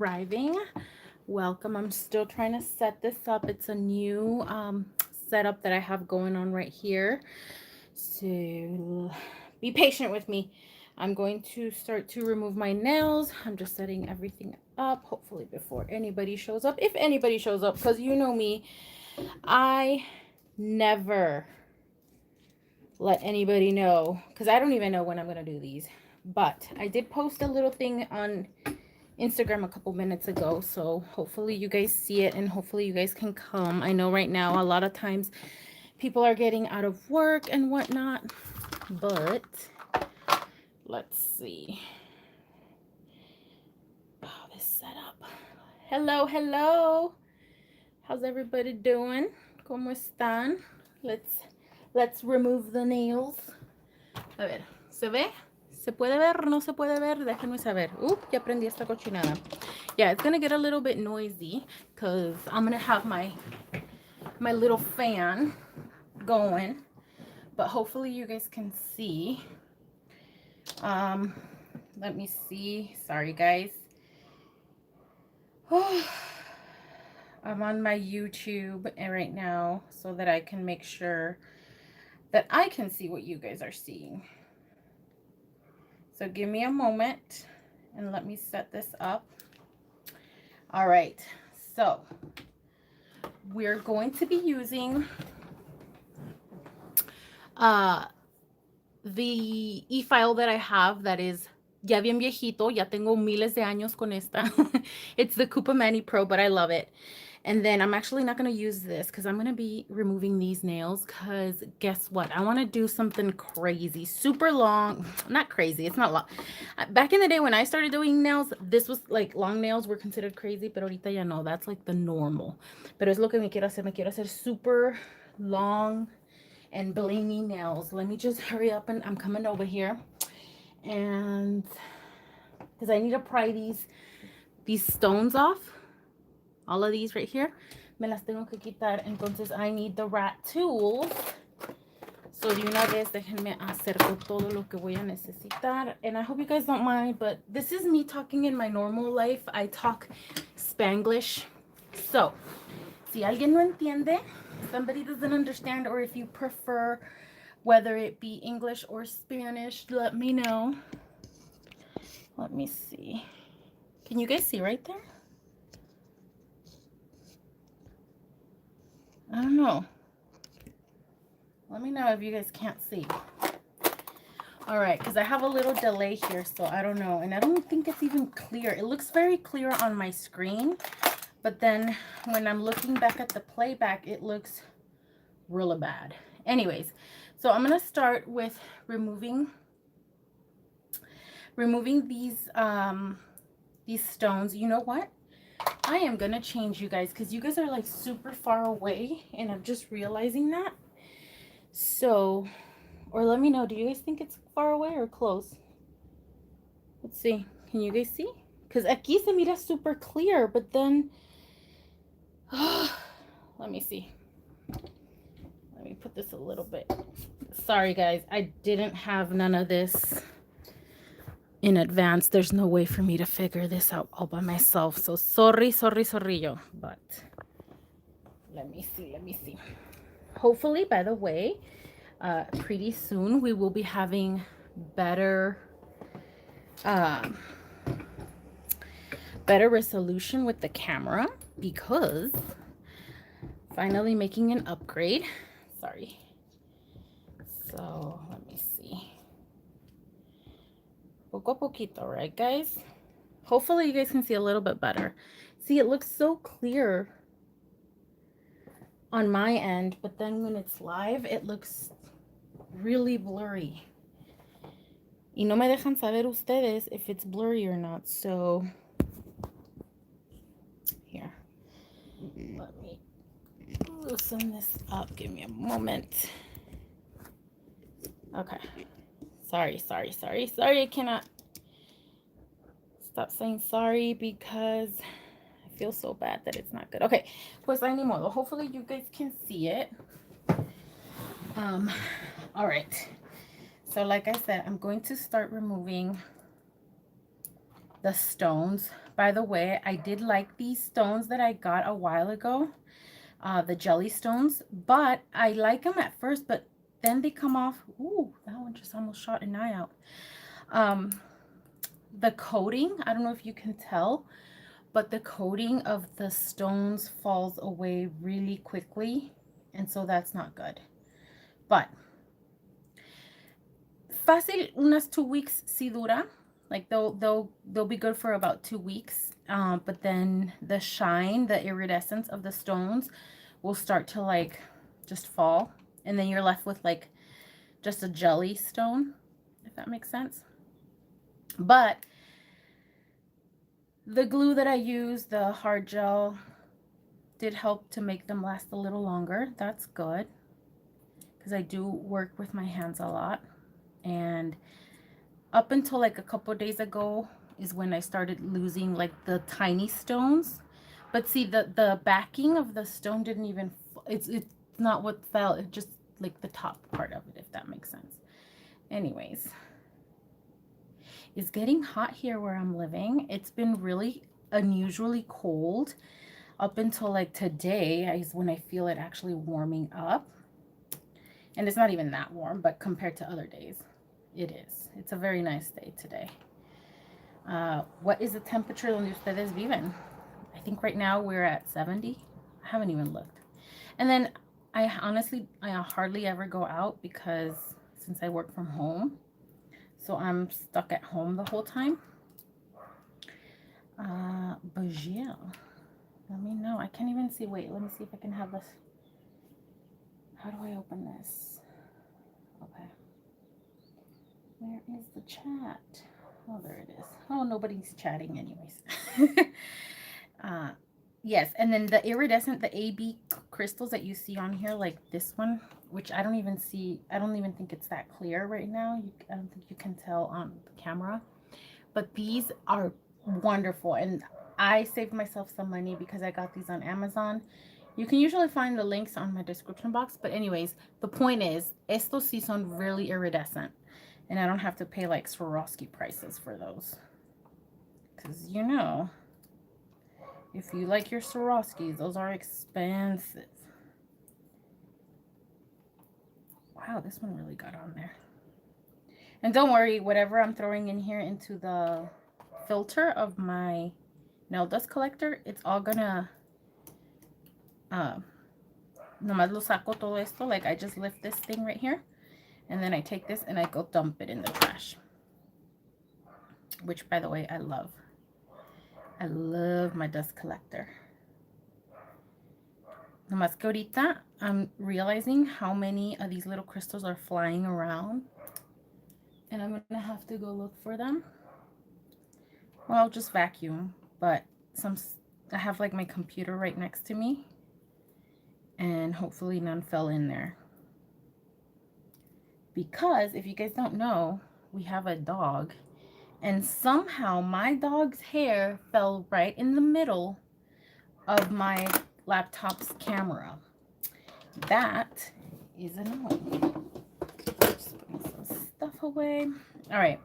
arriving. Welcome. I'm still trying to set this up. It's a new setup that I have going on right here. So be patient with me. I'm going to start to remove my nails. I'm just setting everything up, hopefully before anybody shows up. If anybody shows up, because you know me, I never let anybody know, because I don't even know when I'm going to do these. But I did post a little thing on Instagram a couple minutes ago, so hopefully you guys see it and hopefully you guys can come. I know right now a lot of times people are getting out of work and whatnot, but let's see. Oh, this setup. Hello, hello. How's everybody doing? ¿Cómo están? Let's remove the nails. A ver, ¿se ve? ¿Se puede ver? ¿No se puede ver? Déjenme saber. Ya prendí esta cochinada. Yeah, it's gonna get a little bit noisy because I'm gonna have my little fan going, but hopefully you guys can see. Let me see. Sorry, guys. I'm on my YouTube right now so that I can make sure that I can see what you guys are seeing. So give me a moment and let me set this up. All right, so we're going to be using the e-file that I have that is ya bien viejito. Ya tengo miles de años con esta. It's the Coupa Mani Pro, but I love it. And then I'm actually not going to use this because I'm going to be removing these nails because guess what? I want to do something crazy, super long. Not crazy. It's not long. Back in the day when I started doing nails, this was like long nails were considered crazy, but ahorita ya no. That's like the normal. Pero es lo que me quiero hacer. Me quiero hacer super long and blingy nails. Let me just hurry up and I'm coming over here. And because I need to pry these stones off. All of these right here, me las tengo que quitar. Entonces I need the rat tools. So de una vez déjenme acerco todo lo que voy a necesitar. And I hope you guys don't mind, but this is me talking in my normal life. I talk Spanglish. So, si alguien no entiende, somebody doesn't understand, or if you prefer whether it be English or Spanish, let me know. Let me see. Can you guys see right there? I don't know. Let me know if you guys can't see. All right, because I have a little delay here, so I don't know. And I don't think it's even clear. It looks very clear on my screen, but then when I'm looking back at the playback, it looks really bad. Anyways, so I'm going to start with removing these stones. You know what? I am going to change you guys because you guys are like super far away and I'm just realizing that. So, or let me know, do you guys think it's far away or close? Let's see. Can you guys see? Because aquí se mira super clear, but then, let me see. Let me put this a little bit. Sorry guys, I didn't have none of this in advance. There's no way for me to figure this out all by myself. So sorry yo. But let me see. Hopefully, by the way, pretty soon we will be having better resolution with the camera because finally making an upgrade. Sorry. So let me see. Poco a poquito, right guys? Hopefully you guys can see a little bit better. See, it looks so clear on my end, but then when it's live, it looks really blurry. Y no me dejan saber ustedes if it's blurry or not. So here, let me loosen this up. Give me a moment. Okay. Sorry. I cannot stop saying sorry because I feel so bad that it's not good. Okay. Pues hay ni modo. Hopefully you guys can see it. All right. So like I said, I'm going to start removing the stones by the way, I did like these stones that I got a while ago, the jelly stones, but I like them at first, but then they come off. Ooh, that one just almost shot an eye out. The coating, I don't know if you can tell, but the coating of the stones falls away really quickly, and so that's not good. But fácil, unas 2 weeks si dura. Like they'll be good for about 2 weeks. But then the shine, the iridescence of the stones will start to like just fall, and then you're left with like just a jelly stone, if that makes sense. But the glue that I used, the hard gel, did help to make them last a little longer. That's good, because I do work with my hands a lot. And up until like a couple days ago is when I started losing like the tiny stones. But see, the backing of the stone didn't even, it's not what fell, it just like the top part of it, if that makes sense. Anyways, it's getting hot here where I'm living. It's been really unusually cold up until like today is when I feel it actually warming up. And it's not even that warm, but compared to other days, it is. It's a very nice day today. What is the temperature donde ustedes viven? I think right now we're at 70. I haven't even looked. And then I hardly ever go out because since I work from home, so I'm stuck at home the whole time. But yeah, let me know. I can't even see. Wait, let me see if I can have this. How do I open this? Okay. Where is the chat? Oh, there it is. Oh, nobody's chatting anyways. Yes, and then the iridescent, the AB crystals that you see on here, like this one, which I don't even think it's that clear right now. I don't think you can tell on the camera. But these are wonderful, and I saved myself some money because I got these on Amazon. You can usually find the links on my description box, but anyways, the point is, estos sí son really iridescent, and I don't have to pay like Swarovski prices for those. Because, you know, if you like your Swarovskis, those are expensive. Wow, this one really got on there. And don't worry, whatever I'm throwing in here into the filter of my nail dust collector, it's all gonna, nomás lo saco todo esto, like I just lift this thing right here, and then I take this and I go dump it in the trash. Which, by the way, I love. I love my dust collector. Nomás que ahorita I'm realizing how many of these little crystals are flying around, and I'm gonna have to go look for them. Well, I'll just vacuum, but I have like my computer right next to me, and hopefully none fell in there. Because if you guys don't know, we have a dog, and somehow my dog's hair fell right in the middle of my laptop's camera. That is annoying. Just putting some stuff away. All right,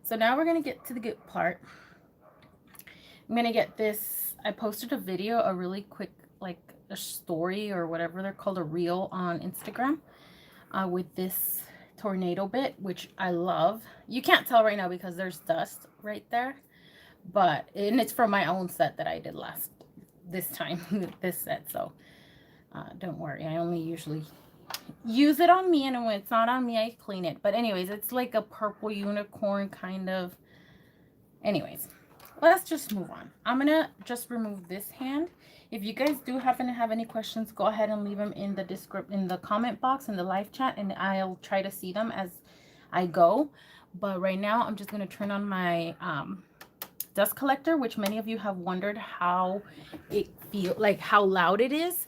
so now we're gonna get to the good part. I'm gonna get this. I posted a video, a really quick, like a story or whatever they're called, a reel on Instagram, with this tornado bit, which I love. You can't tell right now because there's dust right there, and it's from my own set that I did this time, this set. So don't worry, I only usually use it on me, and when it's not on me, I clean it. But anyways, it's like a purple unicorn kind of. Anyways, let's just move on. I'm gonna just remove this hand. If you guys do happen to have any questions, go ahead and leave them in the comment box in the live chat, and I'll try to see them as I go. But right now, I'm just gonna turn on my dust collector, which many of you have wondered how it feels, like how loud it is,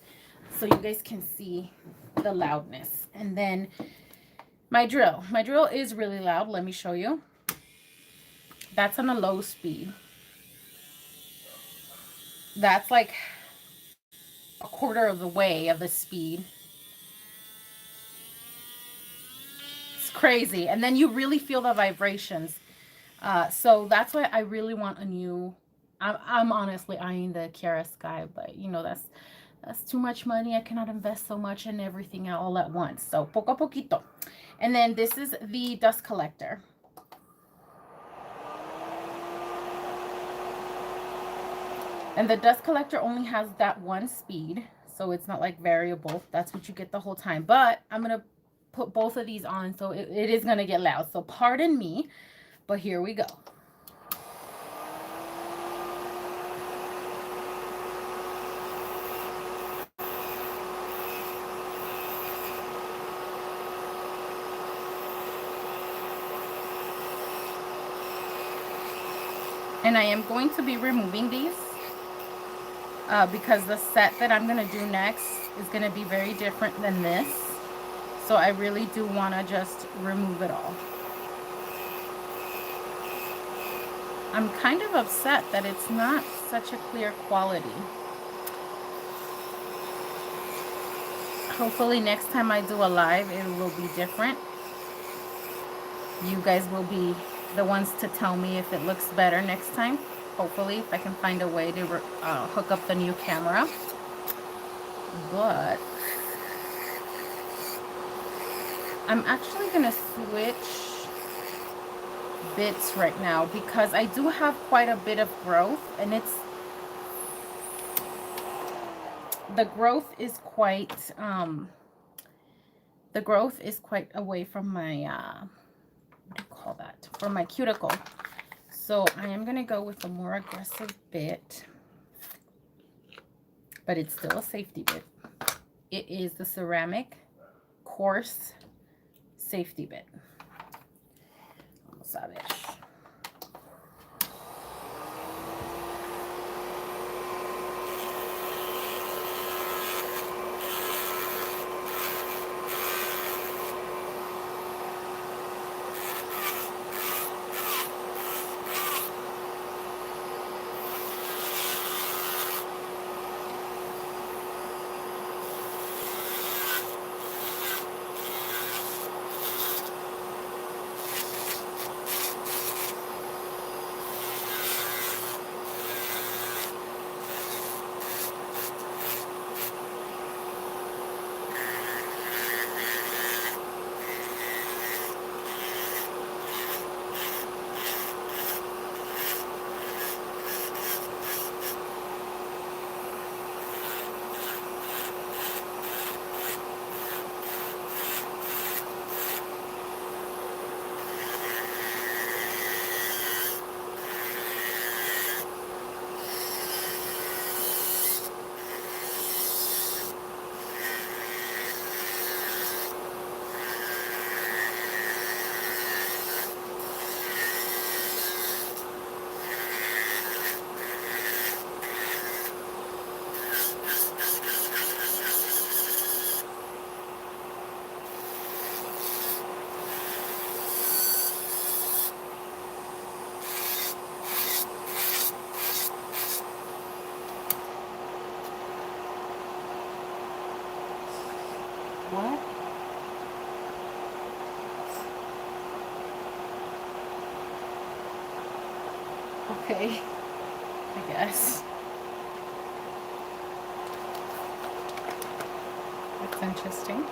so you guys can see the loudness. And then my drill is really loud. Let me show you. That's on a low speed. That's like a quarter of the way of the speed. It's crazy. And then you really feel the vibrations. So that's why I really want a new I'm honestly eyeing the Kiara Sky, but you know that's too much money. I cannot invest so much in everything all at once. So poco a poquito. And then this is the dust collector. And the dust collector only has that one speed, so it's not like variable. That's what you get the whole time. But I'm going to put both of these on, so it is going to get loud. So pardon me, but here we go. And I am going to be removing these because the set that I'm going to do next is going to be very different than this. So I really do want to just remove it all. I'm kind of upset that it's not such a clear quality. Hopefully next time I do a live, it will be different. You guys will be the ones to tell me if it looks better next time. Hopefully, if I can find a way to hook up the new camera. But I'm actually going to switch bits right now because I do have quite a bit of growth, and the growth is quite away from my what do you call that, from my cuticle. So I am going to go with a more aggressive bit, but it's still a safety bit. It is the ceramic coarse safety bit. Vamos a ver. What? Okay, I guess. That's interesting.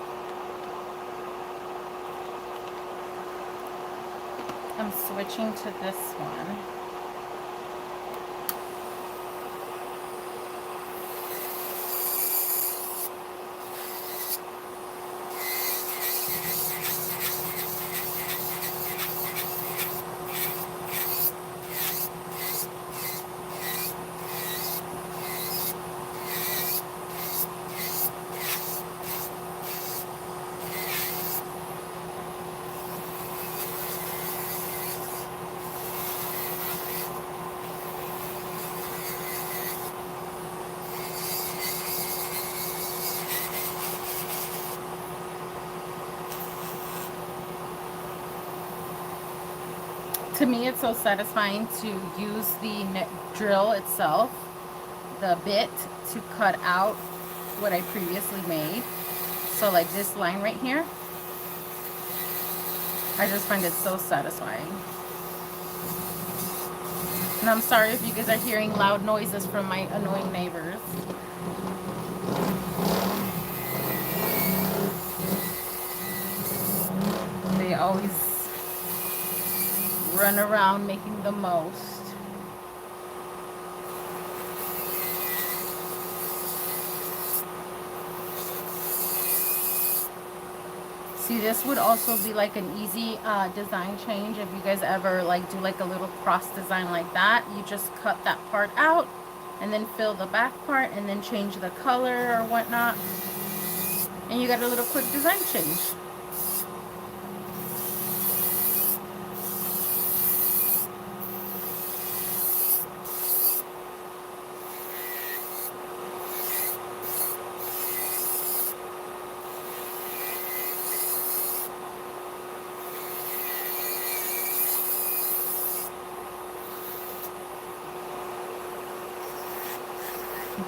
I'm switching to this one. To me, it's so satisfying to use the drill itself, the bit, to cut out what I previously made. So like this line right here, I just find it so satisfying. And I'm sorry if you guys are hearing loud noises from my annoying neighbors. They always run around making the most. See, this would also be like an easy design change if you guys ever like do like a little cross design like that. You just cut that part out and then fill the back part and then change the color or whatnot. And you got a little quick design change.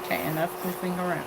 Okay, enough goofing around.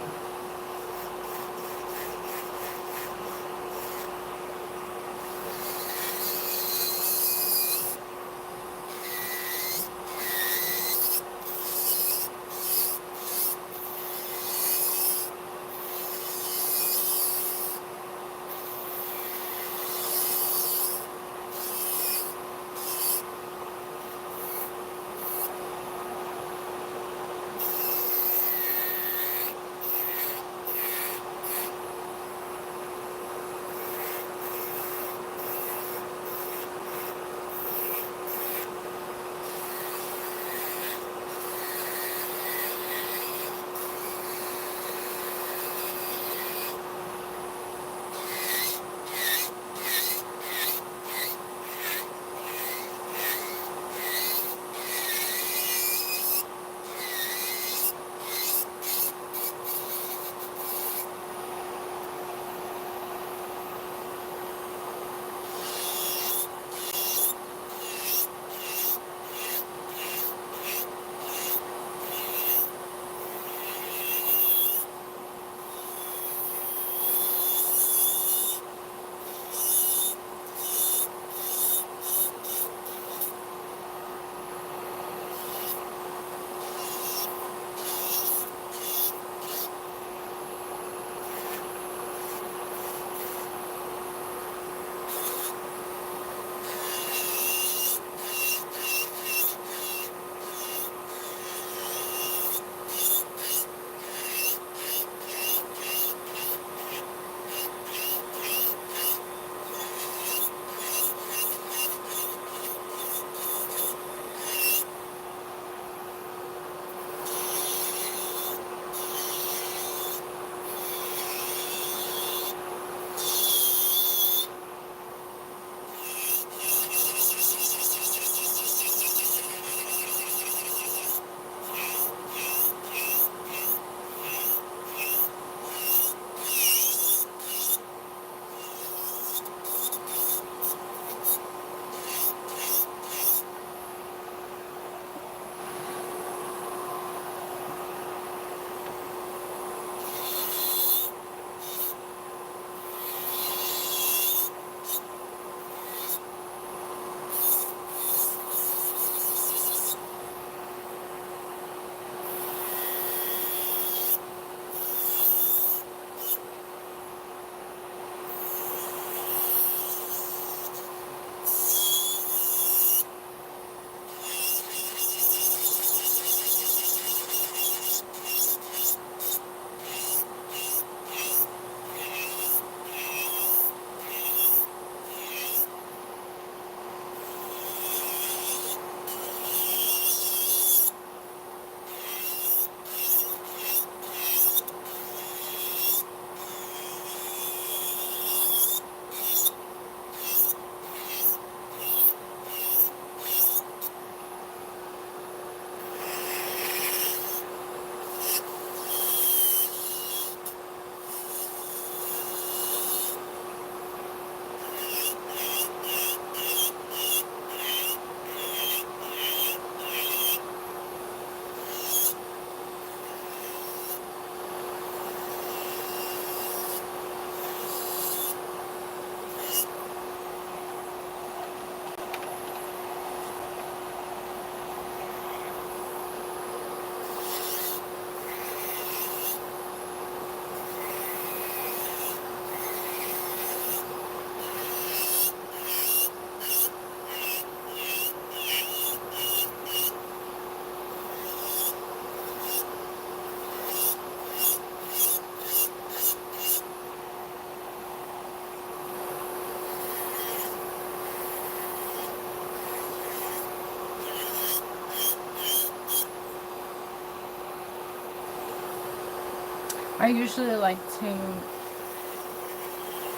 I usually like to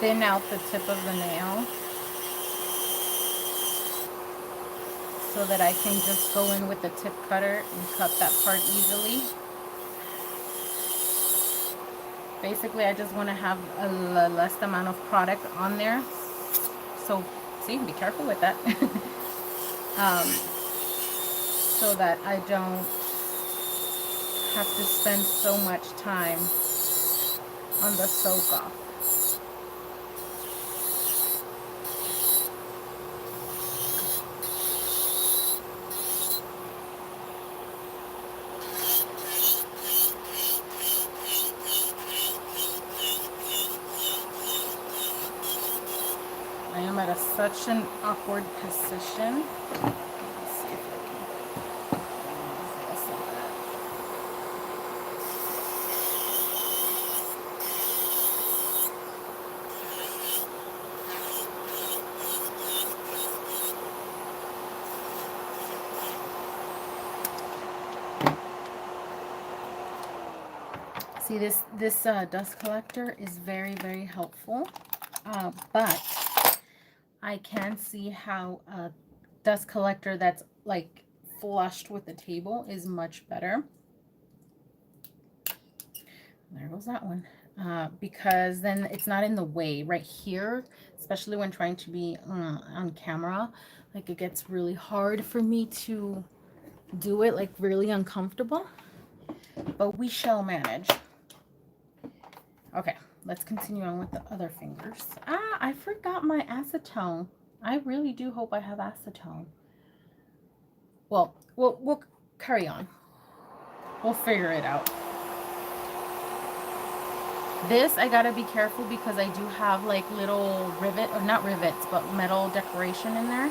thin out the tip of the nail so that I can just go in with the tip cutter and cut that part easily. Basically, I just want to have a less amount of product on there. So, see, be careful with that. So that I don't have to spend so much time on the soak off. I am at such an awkward position. Let's see if I can move this and that. See, this dust collector is very, very helpful, but I can see how a dust collector that's like flushed with the table is much better. There goes that one. Because then it's not in the way right here, especially when trying to be on camera. Like, it gets really hard for me to do it, like really uncomfortable, but we shall manage. Okay, let's continue on with the other fingers. I forgot my acetone. I really do hope I have acetone. Well, we'll carry on. We'll figure it out. This, I gotta be careful because I do have like little rivet, or not rivets, but metal decoration in there.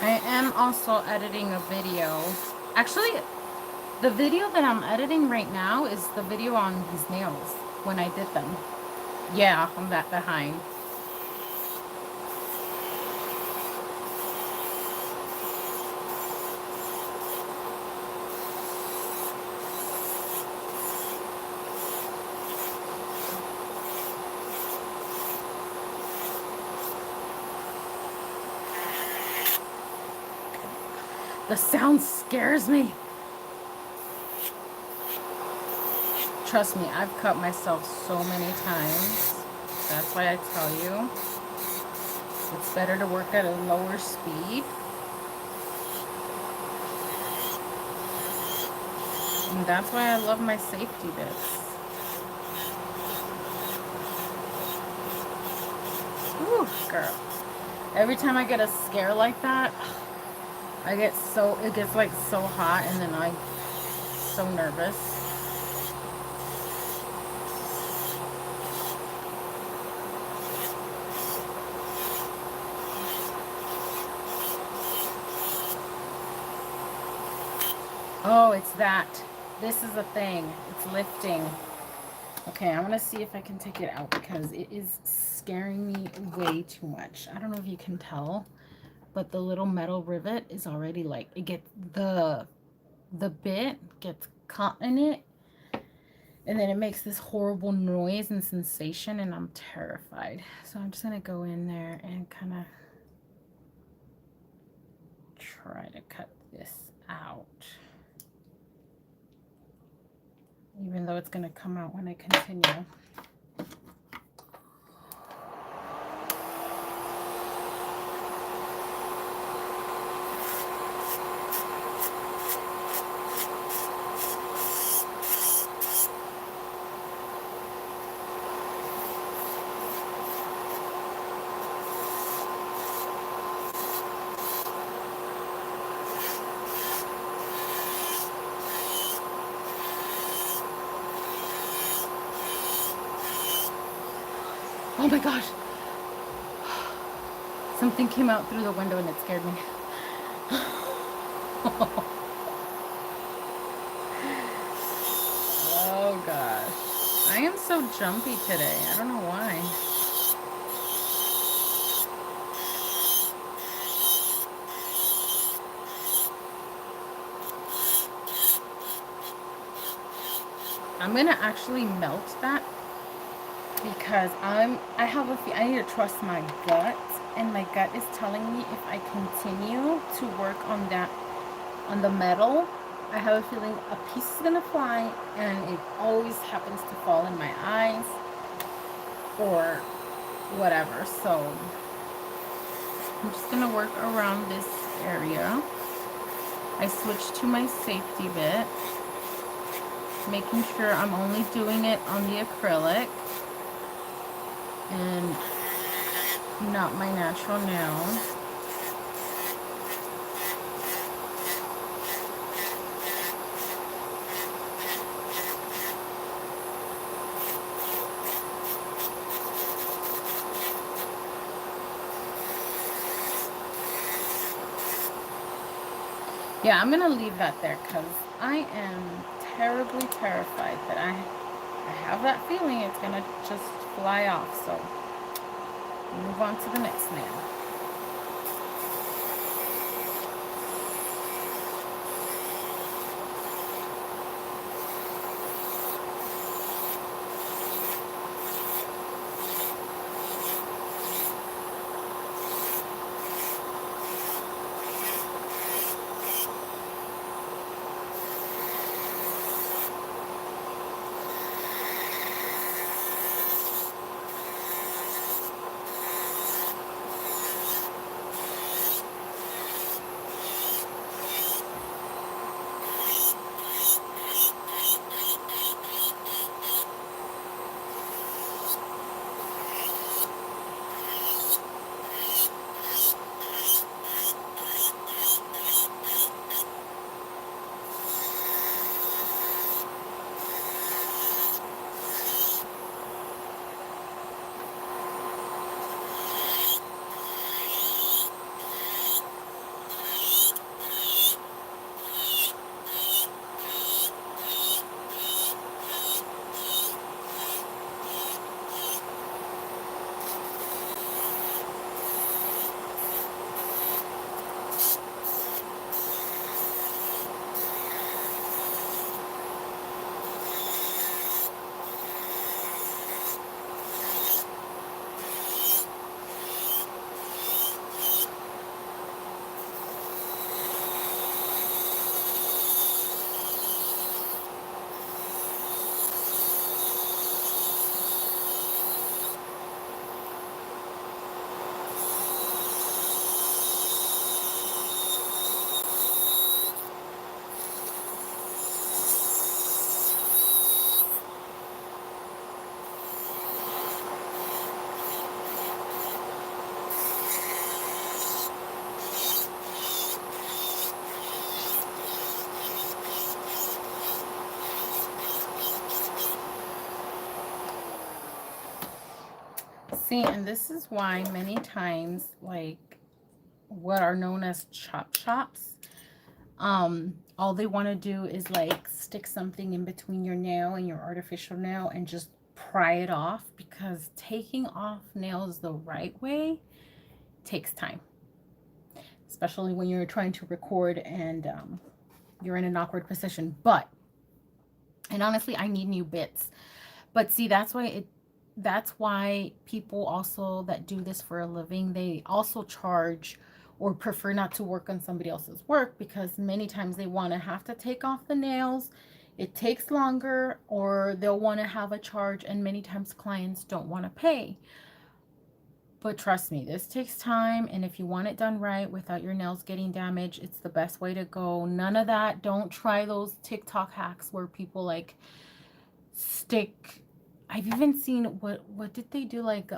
I am also editing a video. Actually, the video that I'm editing right now is the video on these nails when I did them. Yeah, I'm that behind. The sound scares me. Trust me, I've cut myself so many times. That's why I tell you, it's better to work at a lower speed. And that's why I love my safety bits. Ooh, girl. Every time I get a scare like that, it gets like so hot, and then I'm so nervous. Oh, it's that. This is a thing. It's lifting. Okay, I'm gonna see if I can take it out because it is scaring me way too much. I don't know if you can tell, but the little metal rivet is already like, it gets, the the bit gets caught in it, and then it makes this horrible noise and sensation, and I'm terrified. So I'm just gonna go in there and kind of try to cut this out, even though it's gonna come out when I continue. Oh my gosh. Something came out through the window and it scared me. Oh gosh. I am so jumpy today. I don't know why. I'm gonna actually melt that because I have I need to trust my gut, and my gut is telling me if I continue to work on that, on the metal, I have a feeling a piece is gonna fly, and it always happens to fall in my eyes or whatever. So I'm just gonna work around this area. I switched to my safety bit, making sure I'm only doing it on the acrylic and not my natural nails. Yeah, I'm gonna leave that there because I am terribly terrified that I have that feeling it's gonna just fly off. So move on to the next nail. See, and this is why many times, like, what are known as chop chops, all they want to do is like stick something in between your nail and your artificial nail and just pry it off, because taking off nails the right way takes time, especially when you're trying to record and you're in an awkward position. And honestly, I need new bits. But see, that's why people also that do this for a living, they also charge or prefer not to work on somebody else's work, because many times they want to have to take off the nails. It takes longer, or they'll want to have a charge, and many times clients don't want to pay. But trust me, this takes time, and if you want it done right without your nails getting damaged, it's the best way to go. None of that. Don't try those TikTok hacks where people like stick. I've even seen what did they do, like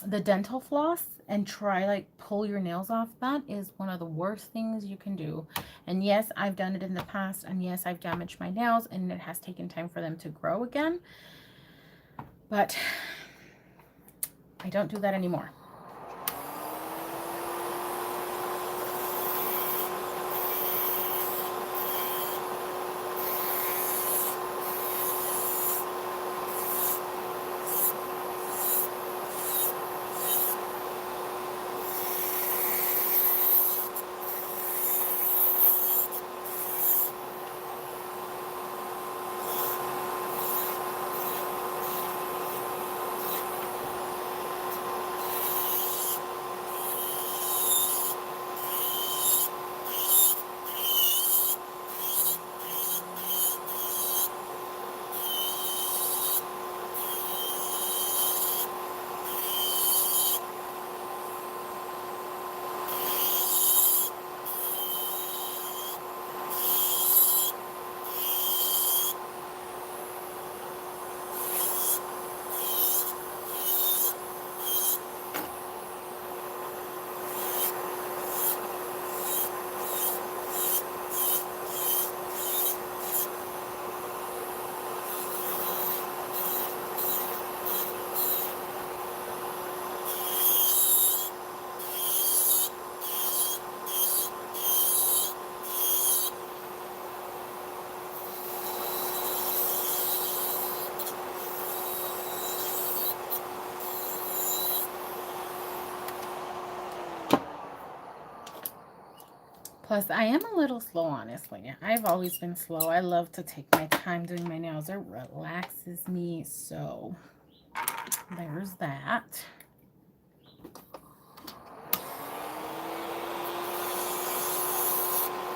the dental floss, and try like pull your nails off. That is one of the worst things you can do. And yes, I've done it in the past, and yes, I've damaged my nails, and it has taken time for them to grow again. But I don't do that anymore. Plus, I am a little slow, honestly. I've always been slow. I love to take my time doing my nails. It relaxes me. So, there's that.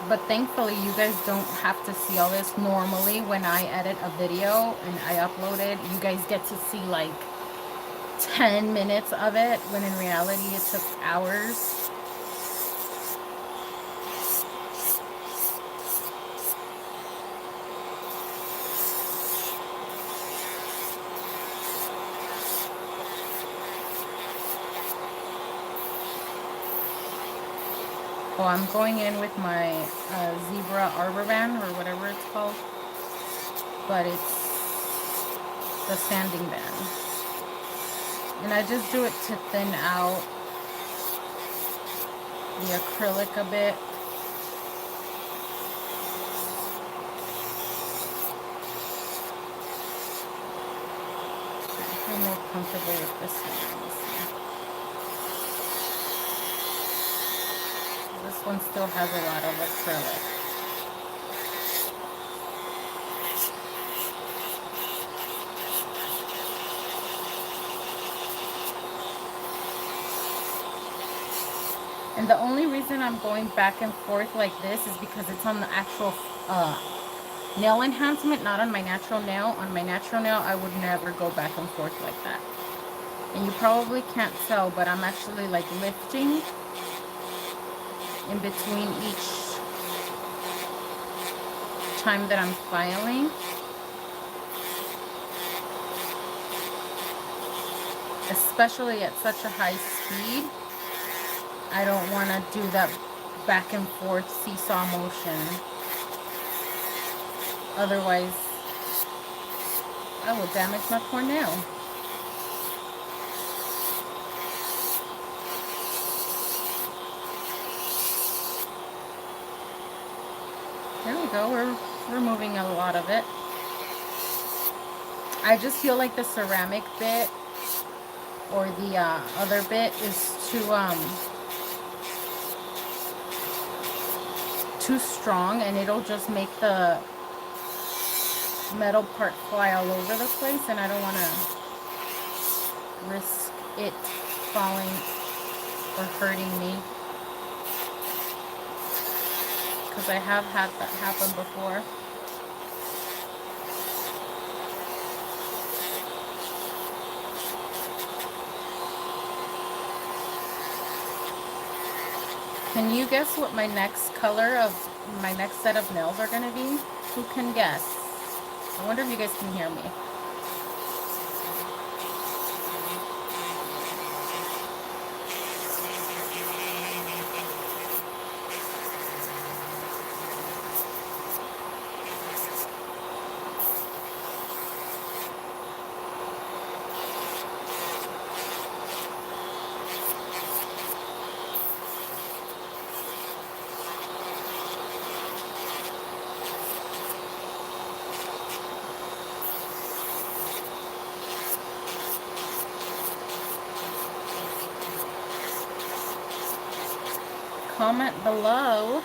But thankfully, you guys don't have to see all this. Normally, when I edit a video and I upload it, you guys get to see like 10 minutes of it, when in reality, it took hours. Oh, I'm going in with my zebra arbor band, or whatever it's called, but it's the sanding band, and I just do it to thin out the acrylic a bit. I feel more comfortable with this one. This one still has a lot of acrylic. And the only reason I'm going back and forth like this is because it's on the actual nail enhancement, not on my natural nail. On my natural nail, I would never go back and forth like that. And you probably can't tell, but I'm actually like lifting in between each time that I'm filing. Especially at such a high speed. I don't want to do that back and forth seesaw motion. Otherwise, I will damage my poor nail. There we go. We're removing a lot of it. I just feel like the ceramic bit or the other too strong and it'll just make the metal part fly all over the place, and I don't want to risk it falling or hurting me, because I have had that happen before. Can you guess what my next color of my next set of nails are going to be? Who can guess? I wonder if you guys can hear me. Comment below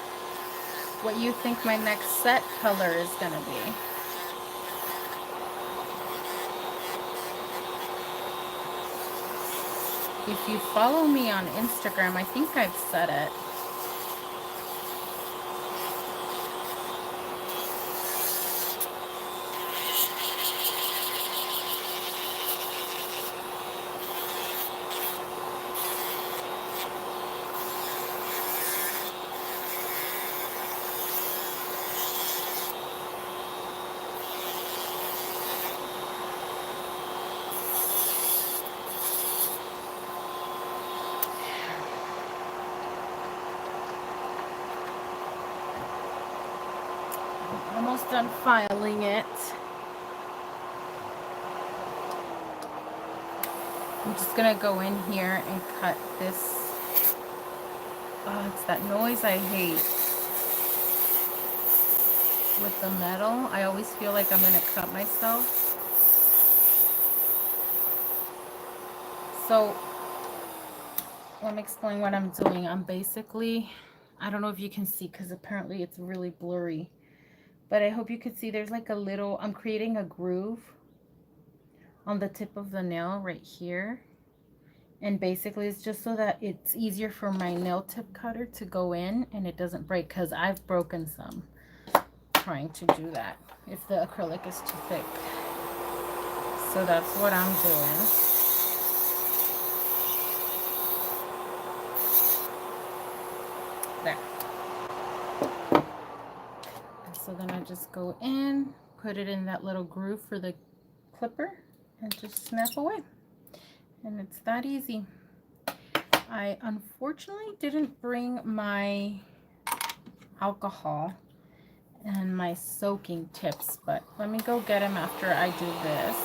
what you think my next set color is going to be. If you follow me on Instagram, I think I've said it. Almost done filing it. I'm just gonna go in here and cut this. Oh, it's that noise I hate with the metal. I always feel like I'm gonna cut myself. So let me explain what I'm doing. I'm basically, I don't know if you can see because apparently it's really blurry, but I hope you can see there's like a little, I'm creating a groove on the tip of the nail right here. And basically it's just so that it's easier for my nail tip cutter to go in and it doesn't break, because I've broken some trying to do that if the acrylic is too thick. So that's what I'm doing. There. So then I just go in, put it in that little groove for the clipper, and just snap away. And it's that easy. I unfortunately didn't bring my alcohol and my soaking tips, but let me go get them after I do this.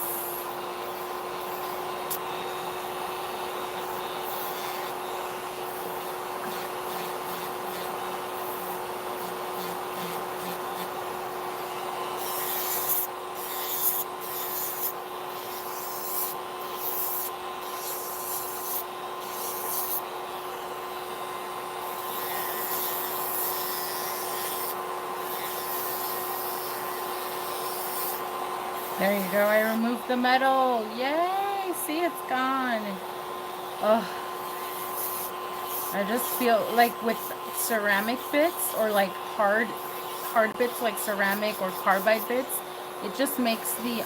There you go, I removed the metal. Yay! See, it's gone. Oh, I just feel like with ceramic bits or like hard bits like ceramic or carbide bits, it just makes the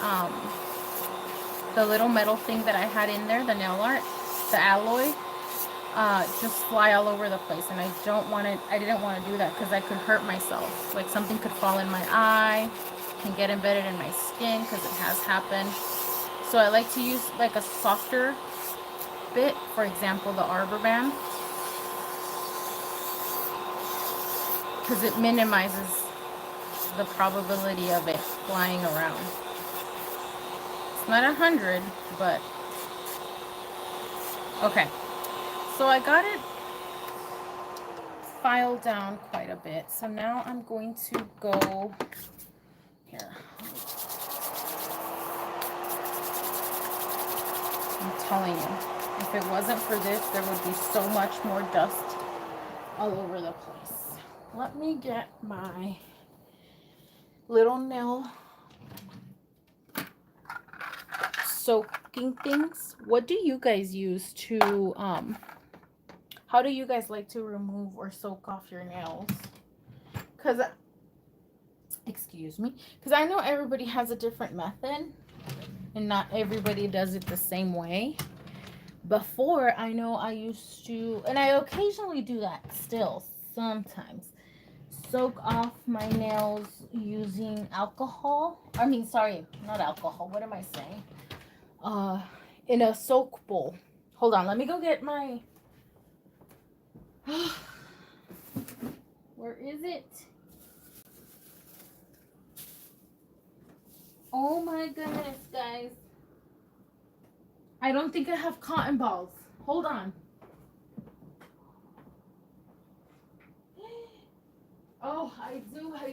little metal thing that I had in there, the nail art, the alloy, just fly all over the place. And I didn't want to do that because I could hurt myself. Like something could fall in my eye, can get embedded in my skin, because it has happened. So I like to use like a softer bit, for example the arbor band, because it minimizes the probability of it flying around. It's not 100, but okay. So I got it filed down quite a bit. So now I'm going to go here. I'm telling you, if it wasn't for this, there would be so much more dust all over the place. let me get my little nail soaking things. What do you guys use to how do you guys like to remove or soak off your nails? Because excuse me, because I know everybody has a different method and not everybody does it the same way. Before, I know I used to, and I occasionally do that still sometimes, soak off my nails using alcohol. I mean, sorry, not alcohol. What am I saying? In a soak bowl. Hold on, let me go get my where is it? Oh my goodness, guys. I don't think I have cotton balls. Hold on. Oh, I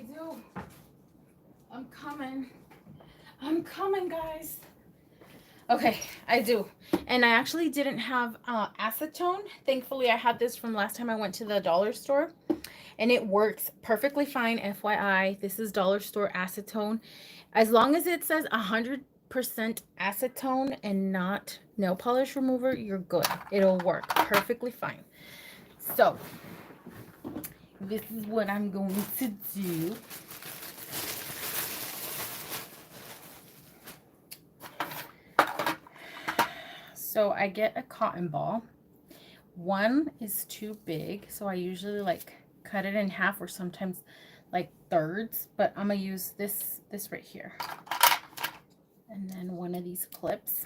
do. I'm coming, guys. Okay, I do. And I actually didn't have acetone. Thankfully, I had this from last time I went to the dollar store. And it works perfectly fine, FYI. This is dollar store acetone. As long as it says 100% acetone and not nail polish remover, you're good. It'll work perfectly fine. So, this is what I'm going to do. So I get a cotton ball. One is too big, so I usually like cut it in half or sometimes like thirds, but I'm gonna use this right here. And then one of these clips.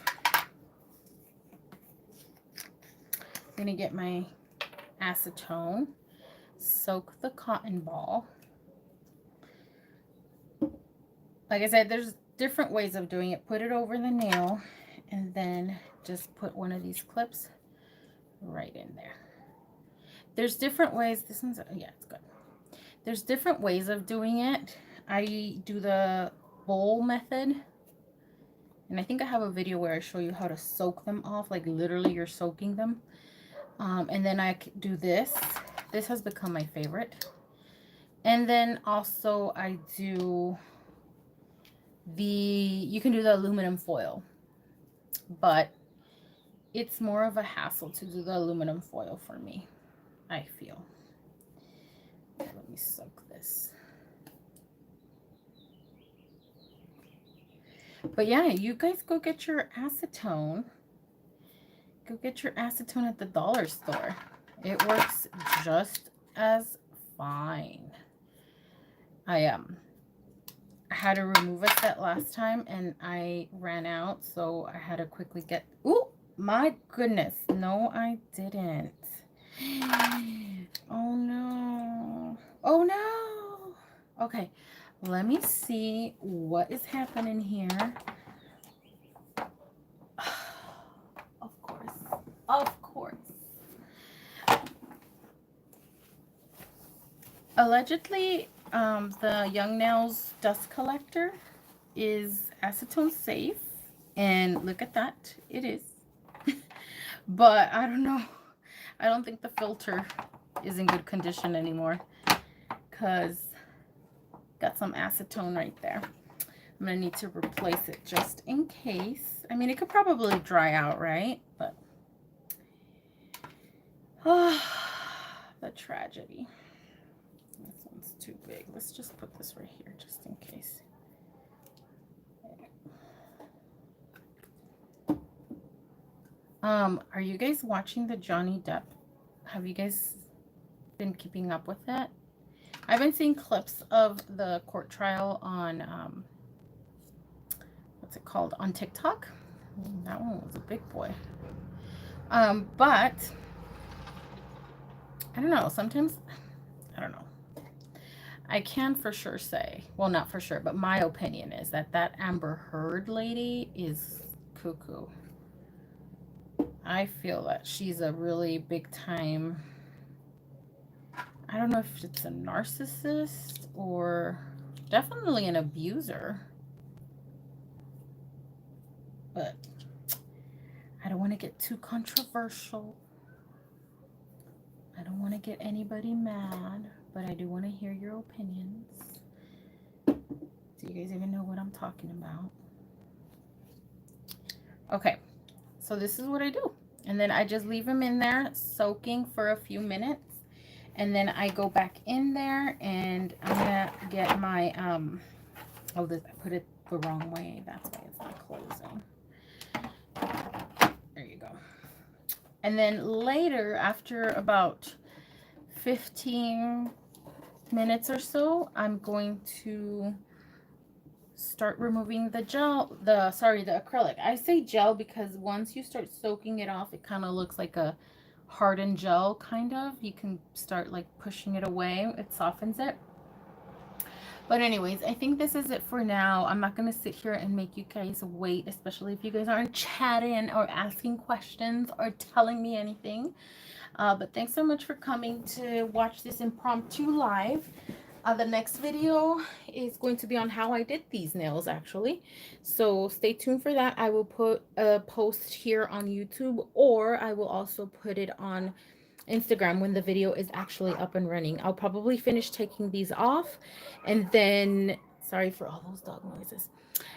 I'm gonna get my acetone, soak the cotton ball. Like I said, there's different ways of doing it. Put it over the nail and then just put one of these clips right in there. There's different ways. This one's, yeah, it's good. There's different ways of doing it. I do the bowl method. And I think I have a video where I show you how to soak them off. Like literally you're soaking them. And then I do this. This has become my favorite. And then also I do you can do the aluminum foil. But it's more of a hassle to do the aluminum foil for me, I feel. Let me soak this. But yeah, you guys go get your acetone. Go get your acetone at the dollar store. It works just as fine. I had to remove a set last time and I ran out, so I had to quickly get... Ooh, my goodness. No, I didn't. Oh no. Oh no. Okay, let me see what is happening here. Of course. Of course. Allegedly, the Young Nails dust collector is acetone safe. And look at that. It is. But I don't know. I don't think the filter is in good condition anymore. Because got some acetone right there. I'm going to need to replace it just in case. I mean, it could probably dry out, right? But, oh, the tragedy. This one's too big. Let's just put this right here just in case. Are you guys watching the Johnny Depp? Have you guys been keeping up with it? I've been seeing clips of the court trial on, what's it called? On TikTok. That one was a big boy. But, I don't know. Sometimes, I don't know. I can for sure say, well, not for sure, but my opinion is that Amber Heard lady is cuckoo. I feel that she's a really big time, I don't know if it's a narcissist or definitely an abuser. But I don't want to get too controversial. I don't want to get anybody mad. but I do want to hear your opinions. Do you guys even know what I'm talking about? Okay, so this is what I do. And then I just leave them in there soaking for a few minutes. And then I go back in there and I'm gonna get my, oh, this, I put it the wrong way. That's why it's not closing. There you go. And then later, after about 15 minutes or so, I'm going to start removing the gel, the acrylic. I say gel because once you start soaking it off, it kind of looks like a hardened gel, kind of. You can start like pushing it away. It softens it. But anyways, I think this is it for now. I'm not going to sit here and make you guys wait, especially if you guys aren't chatting or asking questions or telling me anything. But thanks so much for coming to watch this impromptu live. The next video is going to be on how I did these nails, actually. So stay tuned for that. I will put a post here on YouTube, or I will also put it on Instagram when the video is actually up and running. I'll probably finish taking these off and then, sorry for all those dog noises,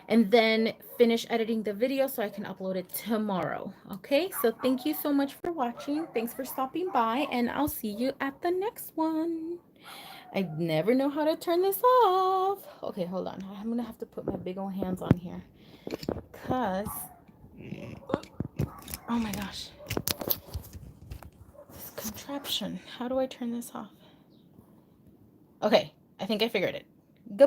and then finish editing the video so I can upload it tomorrow. Okay, so thank you so much for watching. Thanks for stopping by, and I'll see you at the next one. I never know how to turn this off. Okay, hold on. I'm gonna have to put my big old hands on here because, oh my gosh, this contraption. How do I turn this off? Okay, I think I figured it. Goodbye.